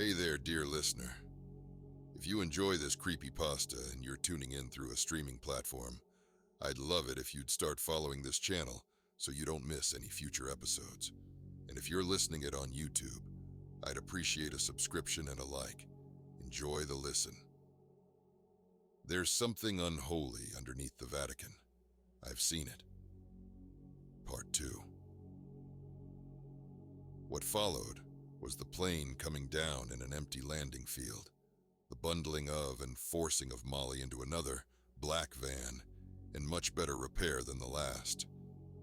Hey there, dear listener. If you enjoy this creepypasta and you're tuning in through a streaming platform, I'd love it if you'd start following this channel so you don't miss any future episodes. And if you're listening it on YouTube, I'd appreciate a subscription and a like. Enjoy the listen. There's something unholy underneath the Vatican. I've seen it. Part 2. What followed was the plane coming down in an empty landing field, the bundling of and forcing of Molly into another, black van, in much better repair than the last,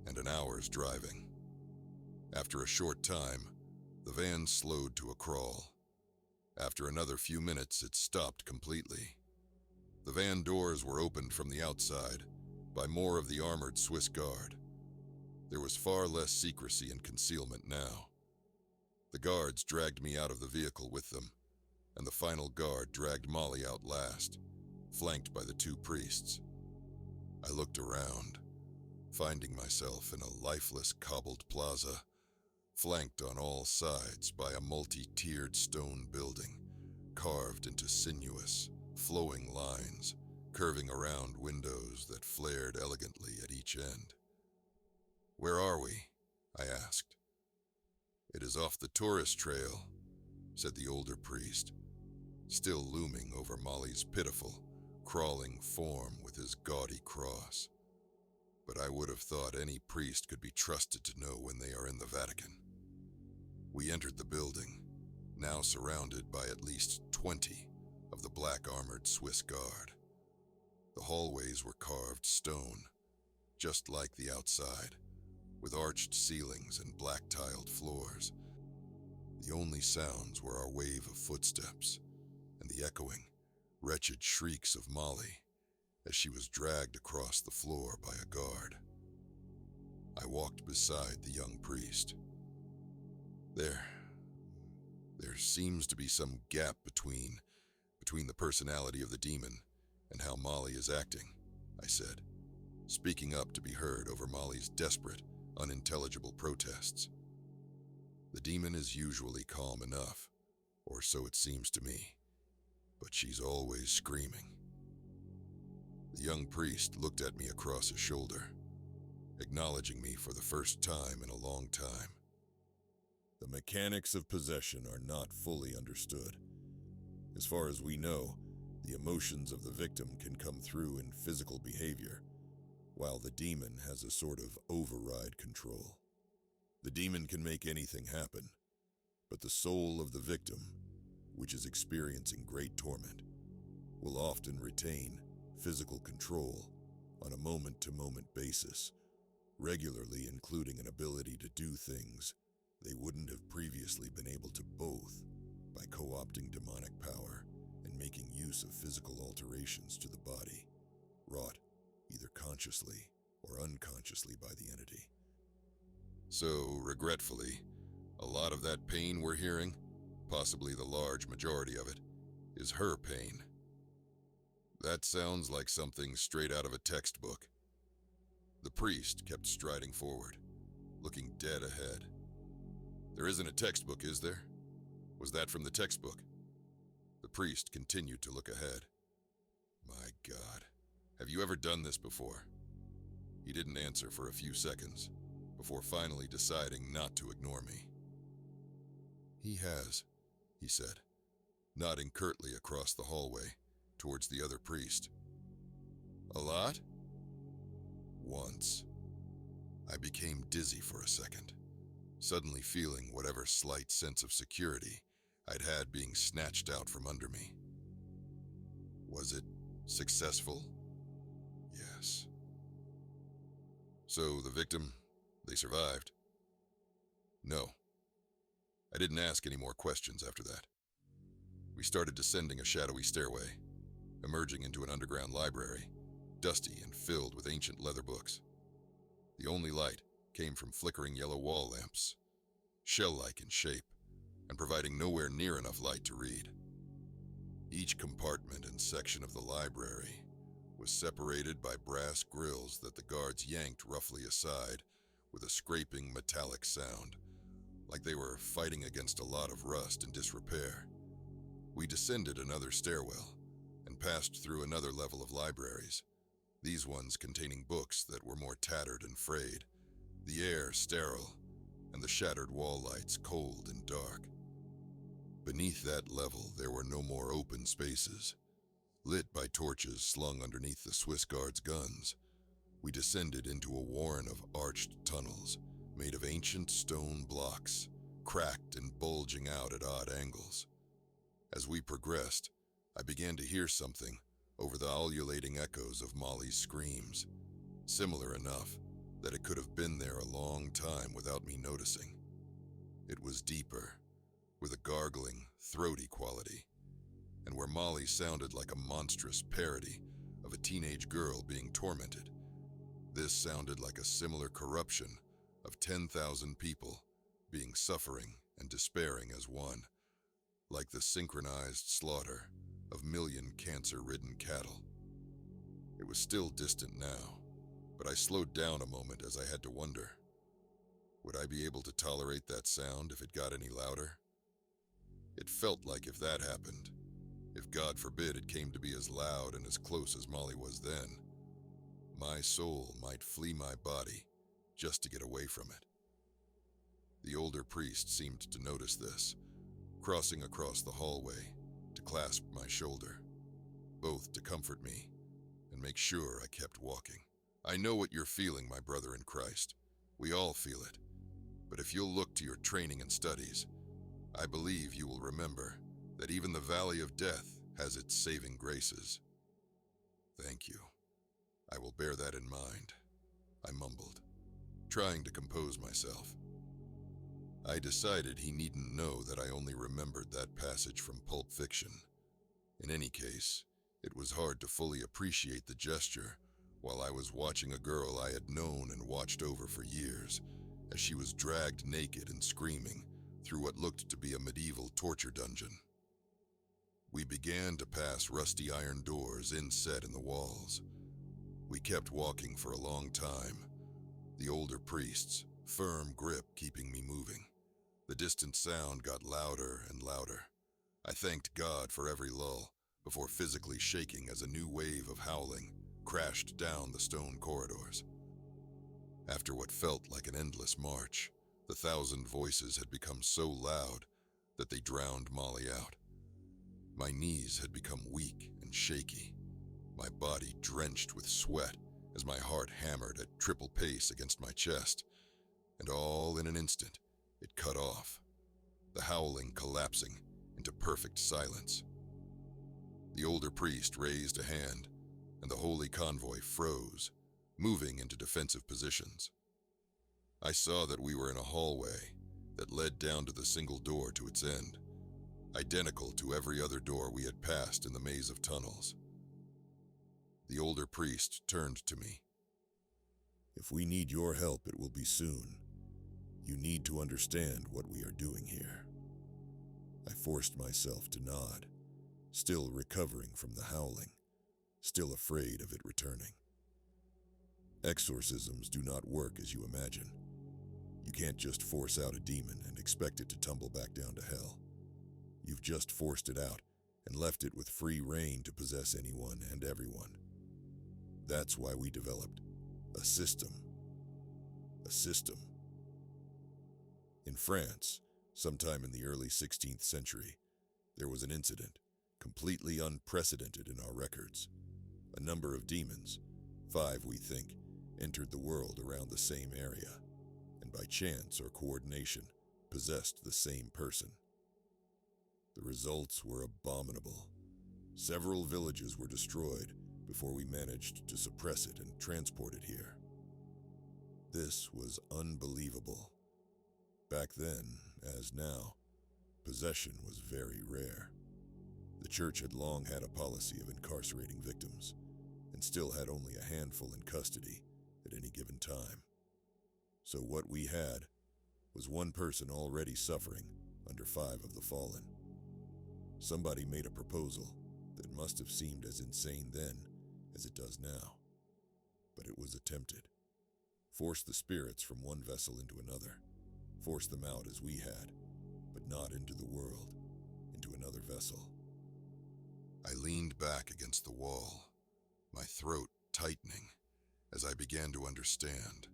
and an hour's driving. After a short time, the van slowed to a crawl. After another few minutes, it stopped completely. The van doors were opened from the outside by more of the armored Swiss guard. There was far less secrecy and concealment now. The guards dragged me out of the vehicle with them, and the final guard dragged Molly out last, flanked by the two priests. I looked around, finding myself in a lifeless cobbled plaza, flanked on all sides by a multi-tiered stone building, carved into sinuous, flowing lines, curving around windows that flared elegantly at each end. "Where are we?" I asked. "It is off the tourist trail," said the older priest, still looming over Molly's pitiful, crawling form with his gaudy cross. But I would have thought any priest could be trusted to know when they are in the Vatican. We entered the building, now surrounded by at least 20 of the black-armored Swiss guard. The hallways were carved stone, just like the outside, with arched ceilings and black-tiled floors. The only sounds were our wave of footsteps and the echoing, wretched shrieks of Molly as she was dragged across the floor by a guard. I walked beside the young priest. There seems to be some gap between the personality of the demon and how Molly is acting, I said, speaking up to be heard over Molly's desperate, unintelligible protests. The demon is usually calm enough, or so it seems to me, but she's always screaming. The young priest looked at me across his shoulder, acknowledging me for the first time in a long time. The mechanics of possession are not fully understood. As far as we know, the emotions of the victim can come through in physical behavior, while the demon has a sort of override control. The demon can make anything happen, but the soul of the victim, which is experiencing great torment, will often retain physical control on a moment-to-moment basis, regularly including an ability to do things they wouldn't have previously been able to, both by co-opting demonic power and making use of physical alterations to the body, wrought either consciously or unconsciously by the entity. So, regretfully, a lot of that pain we're hearing, possibly the large majority of it, is her pain. That sounds like something straight out of a textbook. The priest kept striding forward, looking dead ahead. "There isn't a textbook, is there? Was that from the textbook?" The priest continued to look ahead. "My God, have you ever done this before?" He didn't answer for a few seconds, before finally deciding not to ignore me. "He has," he said, nodding curtly across the hallway towards the other priest. "A lot?" "Once." I became dizzy for a second, suddenly feeling whatever slight sense of security I'd had being snatched out from under me. "Was it successful?" "Yes." "So the victim, they survived?" "No." I didn't ask any more questions after that. We started descending a shadowy stairway, emerging into an underground library, dusty and filled with ancient leather books. The only light came from flickering yellow wall lamps, shell-like in shape, and providing nowhere near enough light to read. Each compartment and section of the library was separated by brass grills that the guards yanked roughly aside with a scraping metallic sound, like they were fighting against a lot of rust and disrepair. We descended another stairwell and passed through another level of libraries, these ones containing books that were more tattered and frayed, the air sterile, and the shattered wall lights cold and dark. Beneath that level, there were no more open spaces. Lit by torches slung underneath the Swiss Guards' guns, we descended into a warren of arched tunnels made of ancient stone blocks, cracked and bulging out at odd angles. As we progressed, I began to hear something over the ululating echoes of Molly's screams, similar enough that it could have been there a long time without me noticing. It was deeper, with a gargling, throaty quality, and where Molly sounded like a monstrous parody of a teenage girl being tormented, this sounded like a similar corruption of 10,000 people being suffering and despairing as one, like the synchronized slaughter of million cancer-ridden cattle. It was still distant now, but I slowed down a moment as I had to wonder, would I be able to tolerate that sound if it got any louder? It felt like if that happened, if God forbid it came to be as loud and as close as Molly was then, my soul might flee my body just to get away from it. The older priest seemed to notice this, crossing across the hallway to clasp my shoulder, both to comfort me and make sure I kept walking. I know what you're feeling, my brother in Christ. We all feel it. But if you'll look to your training and studies, I believe you will remember that even the valley of death has its saving graces. Thank you. I will bear that in mind, I mumbled, trying to compose myself. I decided he needn't know that I only remembered that passage from Pulp Fiction. In any case, it was hard to fully appreciate the gesture while I was watching a girl I had known and watched over for years, as she was dragged naked and screaming through what looked to be a medieval torture dungeon. We began to pass rusty iron doors inset in the walls. We kept walking for a long time, the older priest's firm grip keeping me moving. The distant sound got louder and louder. I thanked God for every lull before physically shaking as a new wave of howling crashed down the stone corridors. After what felt like an endless march, the 1,000 voices had become so loud that they drowned Molly out. My knees had become weak and shaky, my body drenched with sweat as my heart hammered at triple pace against my chest, and all in an instant, it cut off, the howling collapsing into perfect silence. The older priest raised a hand, and the holy convoy froze, moving into defensive positions. I saw that we were in a hallway that led down to the single door to its end, identical to every other door we had passed in the maze of tunnels. The older priest turned to me. If we need your help, it will be soon. You need to understand what we are doing here. I forced myself to nod, still recovering from the howling, still afraid of it returning. Exorcisms do not work as you imagine. You can't just force out a demon and expect it to tumble back down to hell. You've just forced it out and left it with free rein to possess anyone and everyone. That's why we developed a system. A system. In France, sometime in the early 16th century, there was an incident, completely unprecedented in our records. A number of demons, 5 we think, entered the world around the same area, and by chance or coordination, possessed the same person. The results were abominable. Several villages were destroyed before we managed to suppress it and transport it here. This was unbelievable. Back then, as now, possession was very rare. The church had long had a policy of incarcerating victims, and still had only a handful in custody at any given time. So what we had was one person already suffering under 5 of the fallen. Somebody made a proposal that must have seemed as insane then as it does now. But it was attempted. Force the spirits from one vessel into another. Force them out as we had, but not into the world, into another vessel. I leaned back against the wall, my throat tightening as I began to understand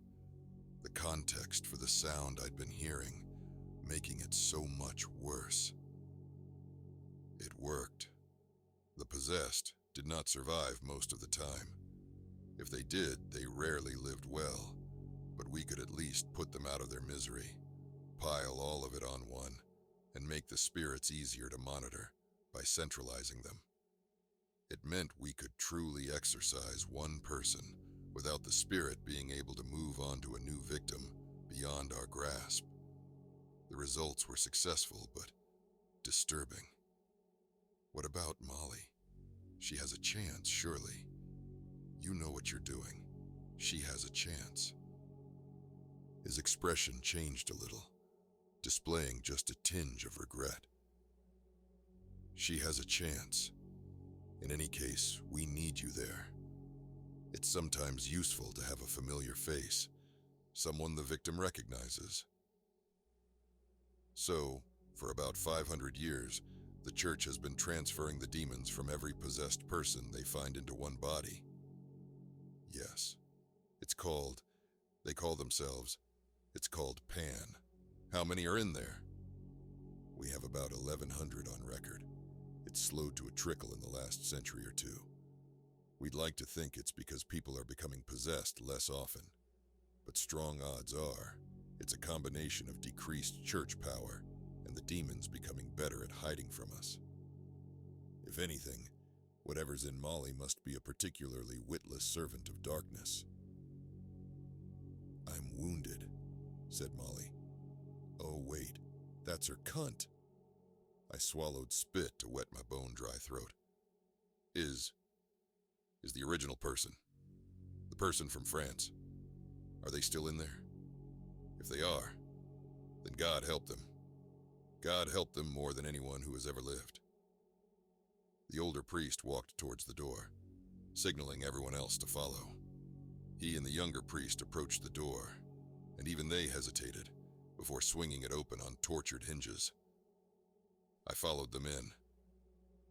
the context for the sound I'd been hearing, making it so much worse. It worked. The possessed did not survive most of the time. If they did, they rarely lived well, but we could at least put them out of their misery, pile all of it on one, and make the spirits easier to monitor by centralizing them. It meant we could truly exorcise one person without the spirit being able to move on to a new victim beyond our grasp. The results were successful, but disturbing. What about Molly? She has a chance, surely. You know what you're doing. She has a chance. His expression changed a little, displaying just a tinge of regret. She has a chance. In any case, we need you there. It's sometimes useful to have a familiar face, someone the victim recognizes. So, for about 500 years, the church has been transferring the demons from every possessed person they find into one body. Yes. They call themselves, it's called Pan. How many are in there? We have about 1,100 on record. It's slowed to a trickle in the last century or two. We'd like to think it's because people are becoming possessed less often, but strong odds are it's a combination of decreased church power and the demons becoming better at hiding from us. If anything, whatever's in Molly must be a particularly witless servant of darkness. I'm wounded, said Molly. Oh wait, that's her cunt. I swallowed spit to wet my bone-dry throat. Is the original person, the person from France, are they still in there? If they are, then God help them. God help them more than anyone who has ever lived. The older priest walked towards the door, signaling everyone else to follow. He and the younger priest approached the door, and even they hesitated before swinging it open on tortured hinges. I followed them in,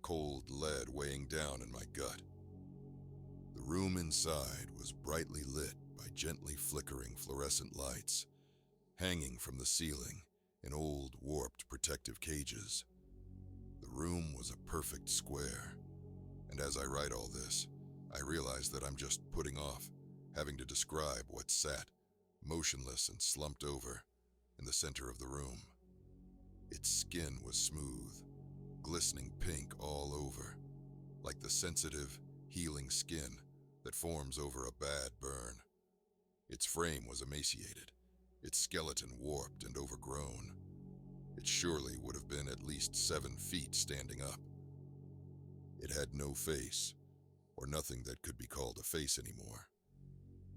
cold lead weighing down in my gut. The room inside was brightly lit by gently flickering fluorescent lights, hanging from the ceiling in old, warped protective cages. The room was a perfect square, and as I write all this, I realize that I'm just putting off having to describe what sat, motionless and slumped over, in the center of the room. Its skin was smooth, glistening pink all over, like the sensitive, healing skin that forms over a bad burn. Its frame was emaciated, its skeleton warped and overgrown. It surely would have been at least 7 feet standing up. It had no face, or nothing that could be called a face anymore.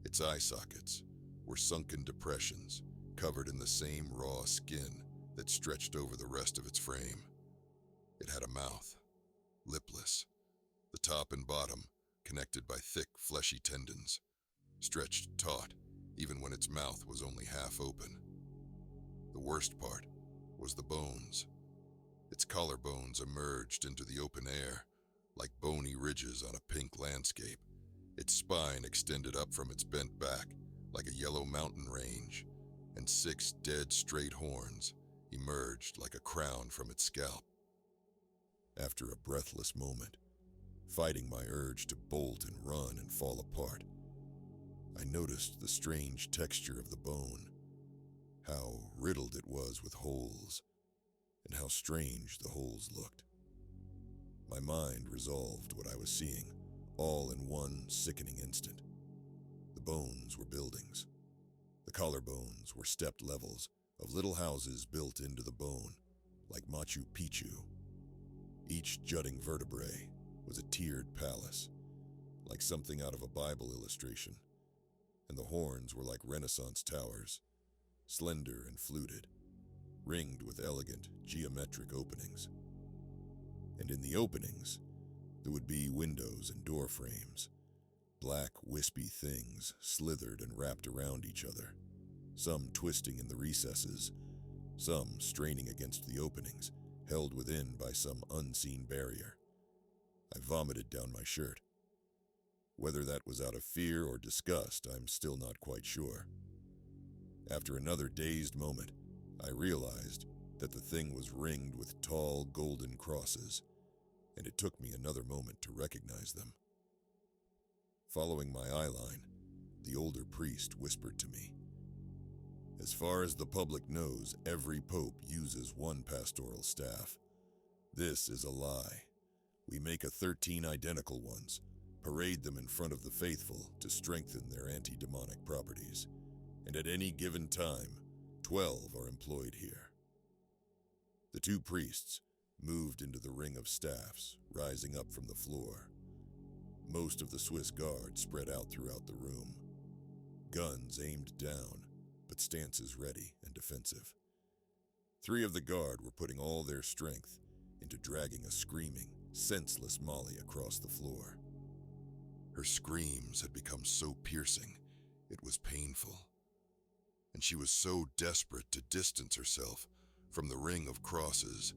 Its eye sockets were sunken depressions covered in the same raw skin that stretched over the rest of its frame. It had a mouth, lipless, the top and bottom connected by thick, fleshy tendons, stretched taut even when its mouth was only half open. The worst part was the bones. Its collarbones emerged into the open air like bony ridges on a pink landscape. Its spine extended up from its bent back like a yellow mountain range, and 6 dead straight horns emerged like a crown from its scalp. After a breathless moment, fighting my urge to bolt and run and fall apart, I noticed the strange texture of the bone, how riddled it was with holes, and how strange the holes looked. My mind resolved what I was seeing, all in one sickening instant. The bones were buildings. The collarbones were stepped levels of little houses built into the bone, like Machu Picchu. Each jutting vertebrae was a tiered palace, like something out of a Bible illustration, and the horns were like Renaissance towers, slender and fluted, ringed with elegant geometric openings. And in the openings, there would be windows and door frames. Black, wispy things slithered and wrapped around each other, some twisting in the recesses, some straining against the openings, held within by some unseen barrier. I vomited down my shirt. Whether that was out of fear or disgust, I'm still not quite sure. After another dazed moment, I realized that the thing was ringed with tall golden crosses, and it took me another moment to recognize them. Following my eyeline, the older priest whispered to me, "As far as the public knows, every pope uses one pastoral staff. This is a lie. We make 13 identical ones, parade them in front of the faithful to strengthen their anti-demonic properties, and at any given time, 12 are employed here." The two priests moved into the ring of staffs, rising up from the floor. Most of the Swiss guard spread out throughout the room, guns aimed down, but stances ready and defensive. 3 of the guard were putting all their strength into dragging a screaming, senseless Molly across the floor. Her screams had become so piercing, it was painful. And she was so desperate to distance herself from the ring of crosses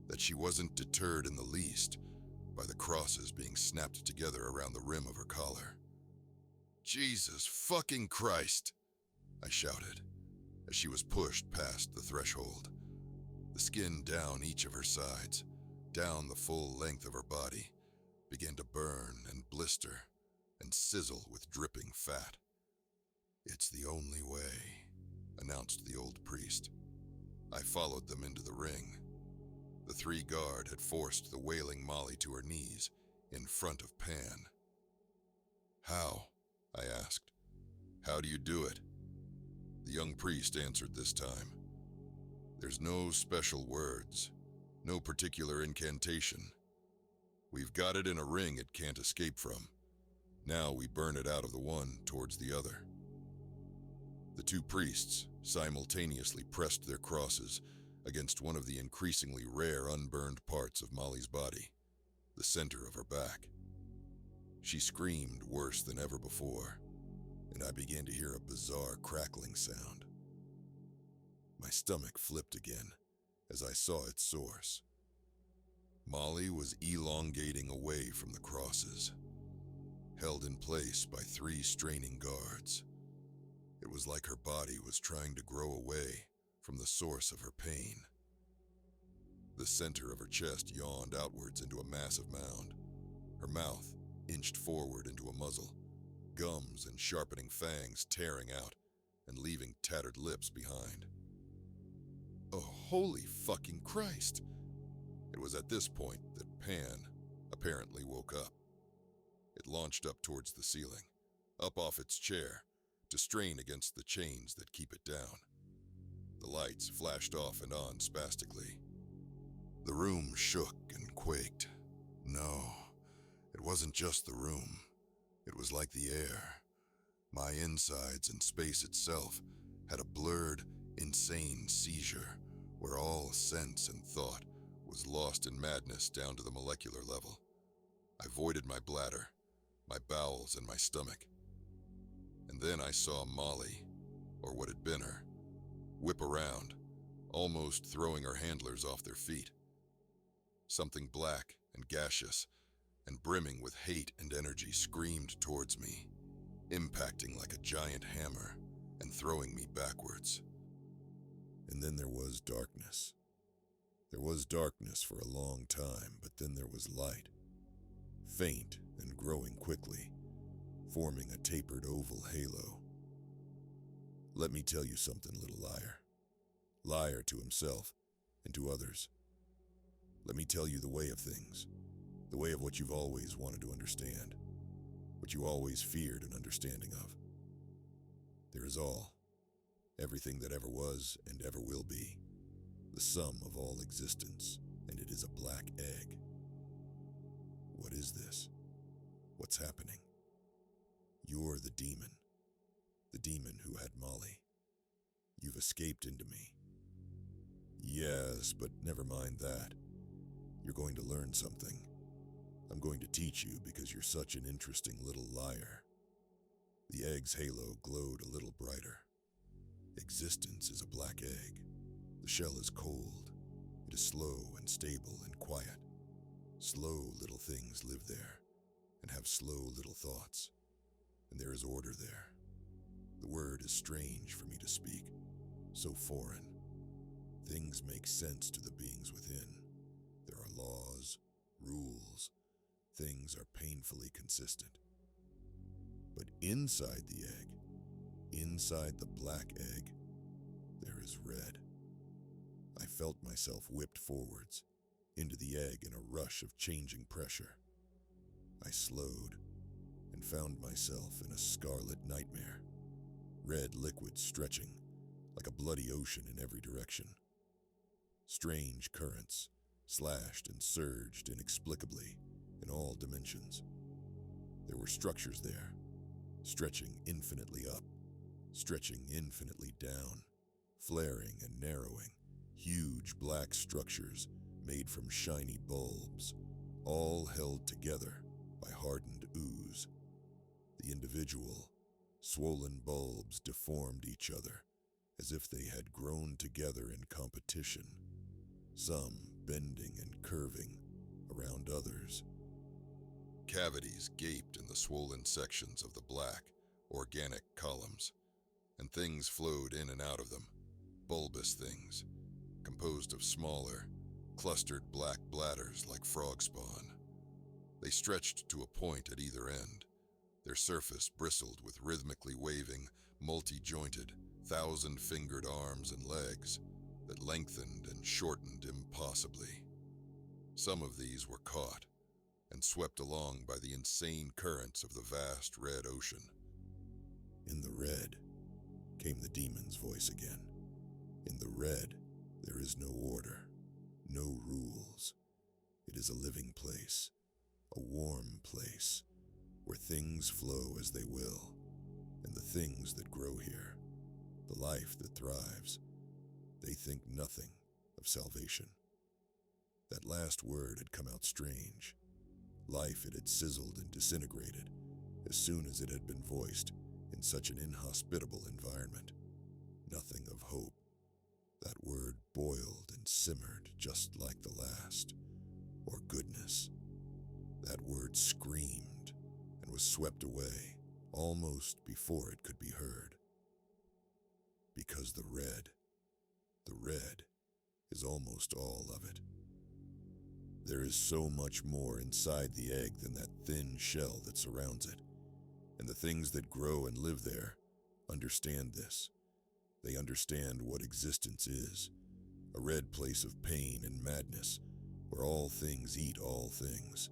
that she wasn't deterred in the least by the crosses being snapped together around the rim of her collar. "Jesus fucking Christ!" I shouted as she was pushed past the threshold. The skin down each of her sides, down the full length of her body, began to burn and blister and sizzle with dripping fat. "It's the only way," announced the old priest. I followed them into the ring. The 3 guard had forced the wailing Molly to her knees in front of Pan. "How?" I asked. "How do you do it?" The young priest answered this time. "There's no special words, no particular incantation. We've got it in a ring it can't escape from. Now we burn it out of the one towards the other." The 2 priests simultaneously pressed their crosses against one of the increasingly rare unburned parts of Molly's body, the center of her back. She screamed worse than ever before, and I began to hear a bizarre crackling sound. My stomach flipped again as I saw its source. Molly was elongating away from the crosses, held in place by 3 straining guards. It was like her body was trying to grow away from the source of her pain. The center of her chest yawned outwards into a massive mound. Her mouth inched forward into a muzzle, gums and sharpening fangs tearing out and leaving tattered lips behind. "Oh, holy fucking Christ!" It was at this point that Pan apparently woke up. It launched up towards the ceiling, up off its chair, to strain against the chains that keep it down. The lights flashed off and on spastically. The room shook and quaked. No, it wasn't just the room. It was like the air. My insides and space itself had a blurred, insane seizure where all sense and thought was lost in madness down to the molecular level. I voided my bladder, my bowels, and my stomach. And then I saw Molly, or what had been her, whip around, almost throwing her handlers off their feet. Something black and gaseous and brimming with hate and energy screamed towards me, impacting like a giant hammer and throwing me backwards. And then there was darkness. There was darkness for a long time, but then there was light, faint and growing quickly, forming a tapered oval halo. Let me tell you something, little liar. Liar to himself and to others. Let me tell you the way of things, the way of what you've always wanted to understand, what you always feared an understanding of. There is all, everything that ever was and ever will be, the sum of all existence, and it is a black egg. What is this? What's happening? You're the demon who had Molly. You've escaped into me. Yes, but never mind that. You're going to learn something. I'm going to teach you because you're such an interesting little liar. The egg's halo glowed a little brighter. Existence is a black egg. The shell is cold. It is slow and stable and quiet. Slow little things live there and have slow little thoughts, and there is order there. The word is strange for me to speak, so foreign. Things make sense to the beings within. There are laws, rules, things are painfully consistent. But inside the egg, inside the black egg, there is red. I felt myself whipped forwards, into the egg in a rush of changing pressure. I slowed and found myself in a scarlet nightmare, red liquid stretching like a bloody ocean in every direction. Strange currents slashed and surged inexplicably in all dimensions. There were structures there, stretching infinitely up, stretching infinitely down, flaring and narrowing, huge black structures made from shiny bulbs, all held together by hardened ooze. The individual, swollen bulbs deformed each other as if they had grown together in competition, some bending and curving around others. Cavities gaped in the swollen sections of the black, organic columns, and things flowed in and out of them, bulbous things, composed of smaller, clustered black bladders like frog spawn. They stretched to a point at either end. Their surface bristled with rhythmically waving, multi-jointed, thousand-fingered arms and legs that lengthened and shortened impossibly. Some of these were caught and swept along by the insane currents of the vast red ocean. In the red, came the demon's voice again. In the red, there is no order, no rules. It is a living place, a warm place, where things flow as they will, and the things that grow here, the life that thrives, they think nothing of salvation. That last word had come out strange. Life it had sizzled and disintegrated as soon as it had been voiced in such an inhospitable environment. Nothing of hope. That word boiled and simmered just like the last. Or goodness. That word screamed and was swept away almost before it could be heard. Because the red is almost all of it. There is so much more inside the egg than that thin shell that surrounds it, and the things that grow and live there understand this. They understand what existence is, a red place of pain and madness, where all things eat all things.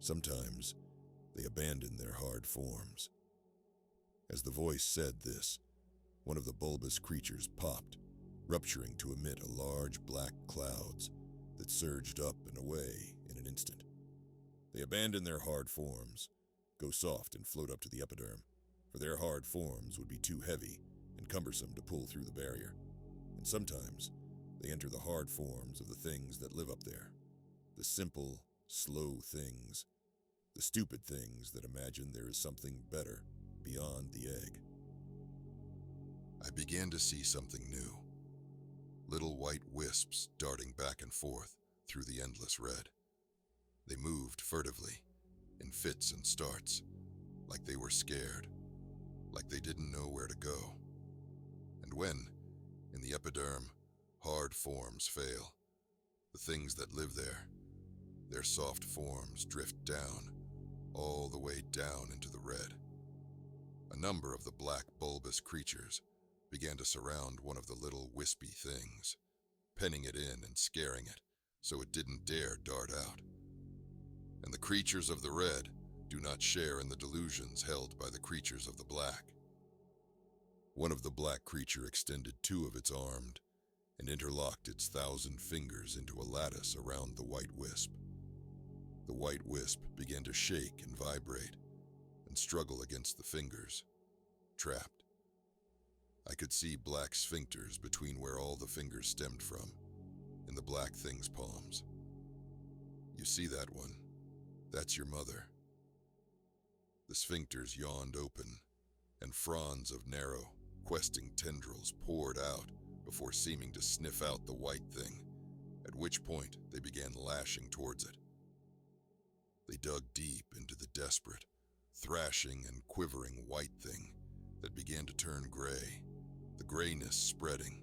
Sometimes they abandon their hard forms. As the voice said this, one of the bulbous creatures popped, rupturing to emit a large black clouds that surged up and away in an instant. They abandon their hard forms, go soft and float up to the epiderm, for their hard forms would be too heavy and cumbersome to pull through the barrier. And sometimes they enter the hard forms of the things that live up there, the simple, slow things, the stupid things that imagine there is something better beyond the egg. I began to see something new. Little white wisps darting back and forth through the endless red. They moved furtively, in fits and starts, like they were scared, like they didn't know where to go. And when, in the epiderm, hard forms fail, the things that live there, their soft forms drift down, all the way down into the red. A number of the black bulbous creatures began to surround one of the little wispy things, penning it in and scaring it so it didn't dare dart out. And the creatures of the red do not share in the delusions held by the creatures of the black. One of the black creature extended two of its arms and interlocked its 1,000 fingers into a lattice around the white wisp. The white wisp began to shake and vibrate and struggle against the fingers, trapped. I could see black sphincters between where all the fingers stemmed from, in the black thing's palms. You see that one? That's your mother. The sphincters yawned open, and fronds of narrow, questing tendrils poured out before seeming to sniff out the white thing, at which point they began lashing towards it. They dug deep into the desperate, thrashing and quivering white thing that began to turn gray, the grayness spreading,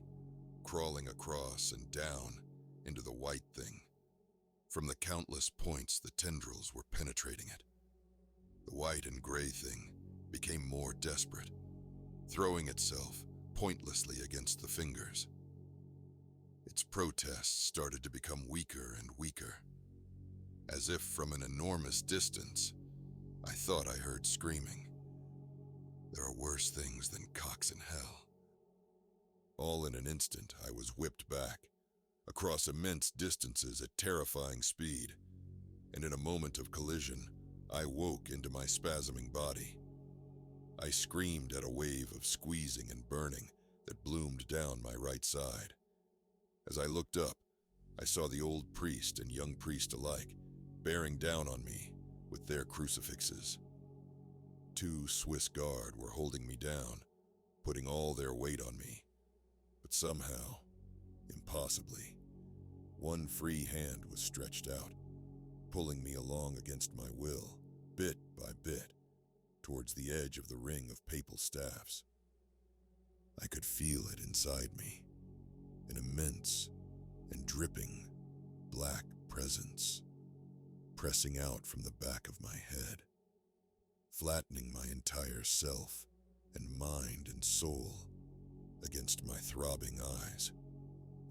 crawling across and down into the white thing. From the countless points the tendrils were penetrating it, the white and gray thing became more desperate, throwing itself pointlessly against the fingers. Its protests started to become weaker and weaker. As if from an enormous distance, I thought I heard screaming. There are worse things than cocks in hell. All in an instant, I was whipped back, across immense distances at terrifying speed, and in a moment of collision, I woke into my spasming body. I screamed at a wave of squeezing and burning that bloomed down my right side. As I looked up, I saw the old priest and young priest alike bearing down on me with their crucifixes. 2 Swiss guard were holding me down, putting all their weight on me. But somehow, impossibly, one free hand was stretched out, pulling me along against my will, bit by bit, towards the edge of the ring of papal staffs. I could feel it inside me, an immense and dripping black presence, pressing out from the back of my head, flattening my entire self and mind and soul against my throbbing eyes.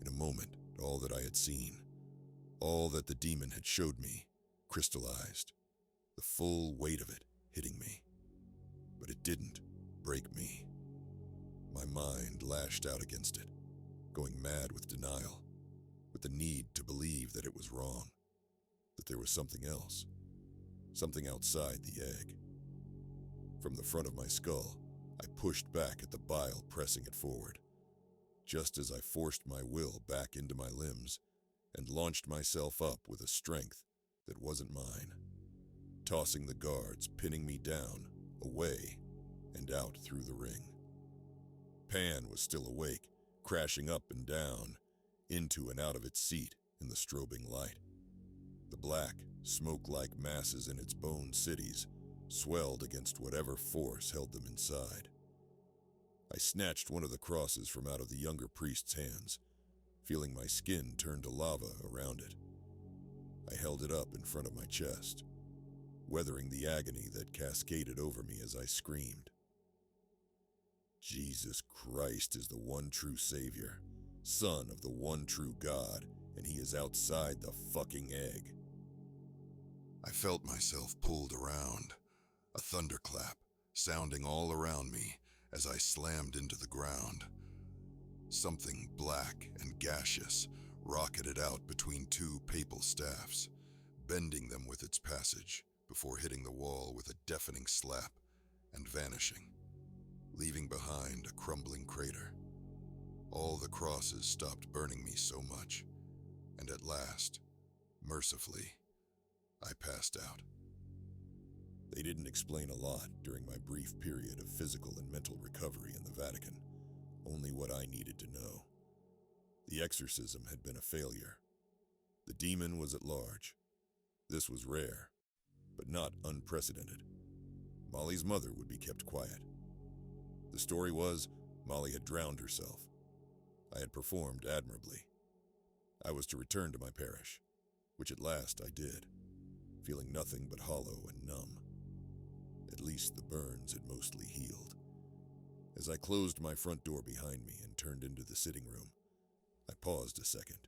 In a moment, all that I had seen, all that the demon had showed me, crystallized, the full weight of it hitting me. But it didn't break me. My mind lashed out against it, going mad with denial, with the need to believe that it was wrong, that there was something else, something outside the egg. From the front of my skull, I pushed back at the bile pressing it forward. Just as I forced my will back into my limbs and launched myself up with a strength that wasn't mine, tossing the guards, pinning me down, away, and out through the ring. Pan was still awake, crashing up and down, into and out of its seat in the strobing light. The black, smoke-like masses in its bone cities swelled against whatever force held them inside. I snatched one of the crosses from out of the younger priest's hands, feeling my skin turn to lava around it. I held it up in front of my chest, weathering the agony that cascaded over me as I screamed. Jesus Christ is the one true Savior, Son of the one true God, and he is outside the fucking egg. I felt myself pulled around, a thunderclap sounding all around me as I slammed into the ground. Something black and gaseous rocketed out between 2 papal staffs, bending them with its passage before hitting the wall with a deafening slap and vanishing, leaving behind a crumbling crater. All the crosses stopped burning me so much, and at last, mercifully, I passed out. They didn't explain a lot during my brief period of physical and mental recovery in the Vatican, only what I needed to know. The exorcism had been a failure. The demon was at large. This was rare, but not unprecedented. Molly's mother would be kept quiet. The story was, Molly had drowned herself. I had performed admirably. I was to return to my parish, which at last I did, feeling nothing but hollow and numb. At least the burns had mostly healed. As I closed my front door behind me and turned into the sitting room, I paused a second,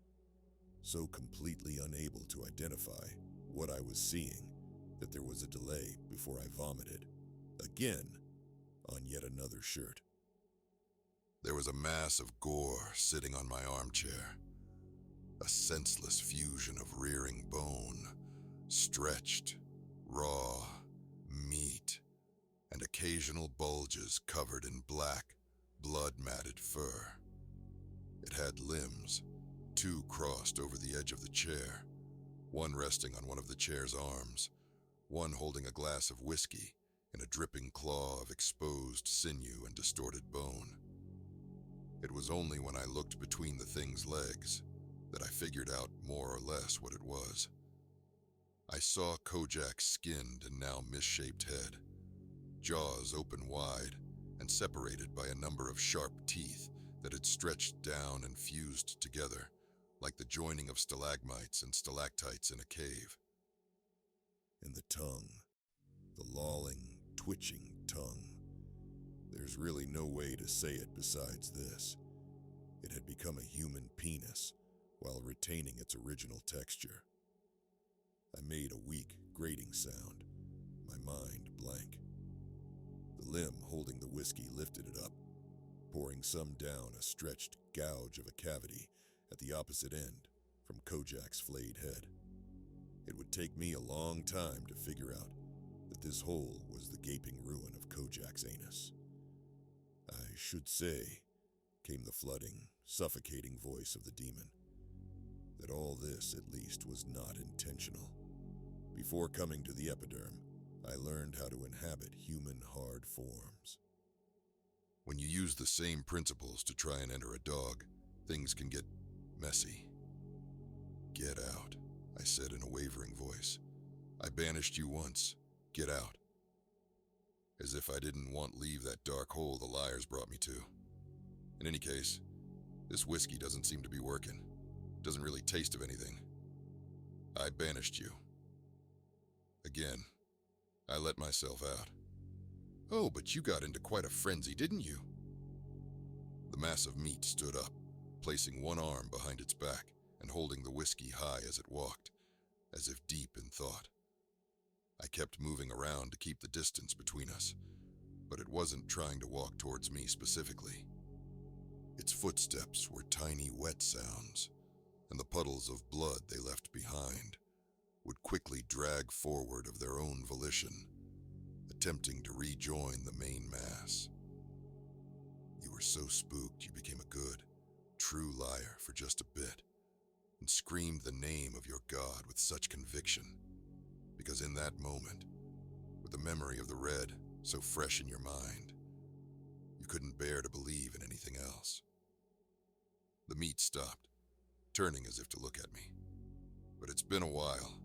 so completely unable to identify what I was seeing that there was a delay before I vomited, again, on yet another shirt. There was a mass of gore sitting on my armchair, a senseless fusion of rearing bone, stretched, raw meat, and occasional bulges covered in black, blood-matted fur. It had limbs, 2 crossed over the edge of the chair, one resting on one of the chair's arms, one holding a glass of whiskey in a dripping claw of exposed sinew and distorted bone. It was only when I looked between the thing's legs that I figured out more or less what it was. I saw Kojak's skinned and now misshaped head, jaws open wide and separated by a number of sharp teeth that had stretched down and fused together like the joining of stalagmites and stalactites in a cave. And the tongue, the lolling, twitching tongue. There's really no way to say it besides this. It had become a human penis while retaining its original texture. I made a weak, grating sound, my mind blank. The limb holding the whiskey lifted it up, pouring some down a stretched gouge of a cavity at the opposite end from Kojak's flayed head. It would take me a long time to figure out that this hole was the gaping ruin of Kojak's anus. I should say, came the flooding, suffocating voice of the demon, that all this at least was not intentional. Before coming to the epiderm, I learned how to inhabit human hard forms. When you use the same principles to try and enter a dog, things can get messy. Get out, I said in a wavering voice. I banished you once. Get out. As if I didn't want leave that dark hole the liars brought me to. In any case, this whiskey doesn't seem to be working. Doesn't really taste of anything. I banished you. Again, I let myself out. Oh, but you got into quite a frenzy, didn't you? The mass of meat stood up, placing one arm behind its back and holding the whiskey high as it walked, as if deep in thought. I kept moving around to keep the distance between us, but it wasn't trying to walk towards me specifically. Its footsteps were tiny wet sounds, and the puddles of blood they left behind would quickly drag forward of their own volition, attempting to rejoin the main mass. You were so spooked you became a good, true liar for just a bit, and screamed the name of your God with such conviction, because in that moment, with the memory of the red so fresh in your mind, you couldn't bear to believe in anything else. The meat stopped, turning as if to look at me. But it's been a while,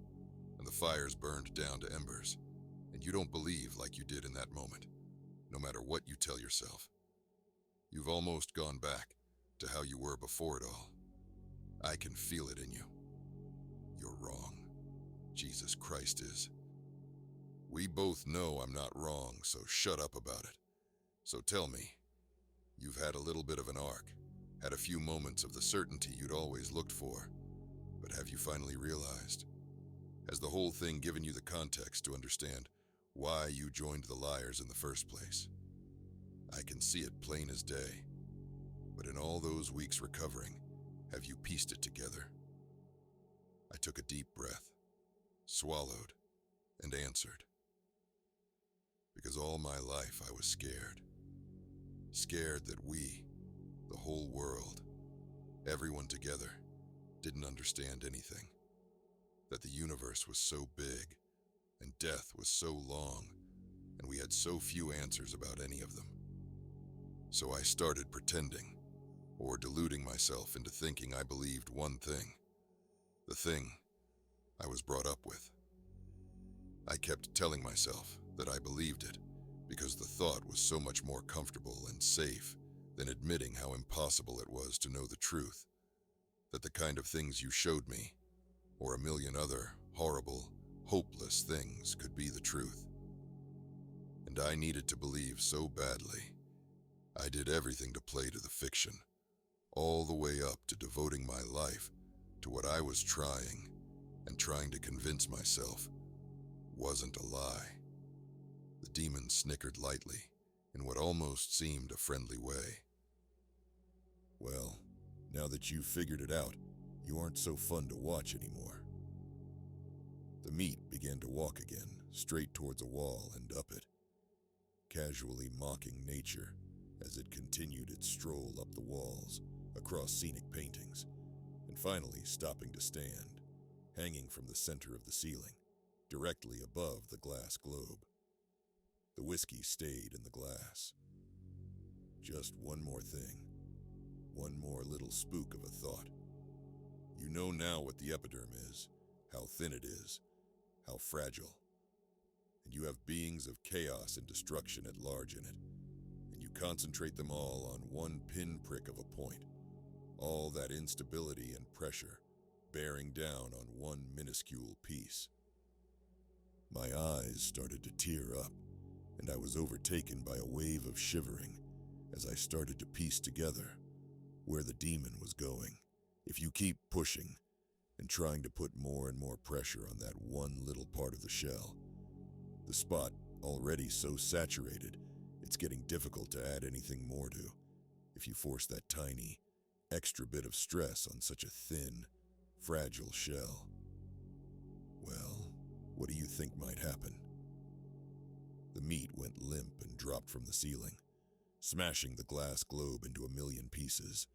and the fire's burned down to embers, and you don't believe like you did in that moment, no matter what you tell yourself. You've almost gone back to how you were before it all. I can feel it in you. You're wrong. Jesus Christ is. We both know I'm not wrong, so shut up about it. So tell me, you've had a little bit of an arc, had a few moments of the certainty you'd always looked for, but have you finally realized? Has the whole thing given you the context to understand why you joined the liars in the first place? I can see it plain as day, but in all those weeks recovering, have you pieced it together? I took a deep breath, swallowed, and answered. Because all my life I was scared. Scared that we, the whole world, everyone together, didn't understand anything. That the universe was so big, and death was so long, and we had so few answers about any of them. So I started pretending, or deluding myself into thinking I believed one thing. The thing I was brought up with. I kept telling myself that I believed it because the thought was so much more comfortable and safe than admitting how impossible it was to know the truth, that the kind of things you showed me, or a million other horrible, hopeless things could be the truth. And I needed to believe so badly. I did everything to play to the fiction, all the way up to devoting my life to what I was trying to convince myself wasn't a lie. The demon snickered lightly in what almost seemed a friendly way. Well, now that you've figured it out, you aren't so fun to watch anymore. The meat began to walk again, straight towards a wall and up it, casually mocking nature as it continued its stroll up the walls, across scenic paintings, and finally stopping to stand, hanging from the center of the ceiling, directly above the glass globe. The whiskey stayed in the glass. Just one more thing. One more little spook of a thought. You know now what the epiderm is, how thin it is, how fragile. And you have beings of chaos and destruction at large in it, and you concentrate them all on one pinprick of a point, all that instability and pressure bearing down on one minuscule piece. My eyes started to tear up, and I was overtaken by a wave of shivering as I started to piece together where the demon was going. If you keep pushing and trying to put more and more pressure on that one little part of the shell, the spot already so saturated, it's getting difficult to add anything more to if you force that tiny, extra bit of stress on such a thin, fragile shell. Well, what do you think might happen? The meat went limp and dropped from the ceiling, smashing the glass globe into a million pieces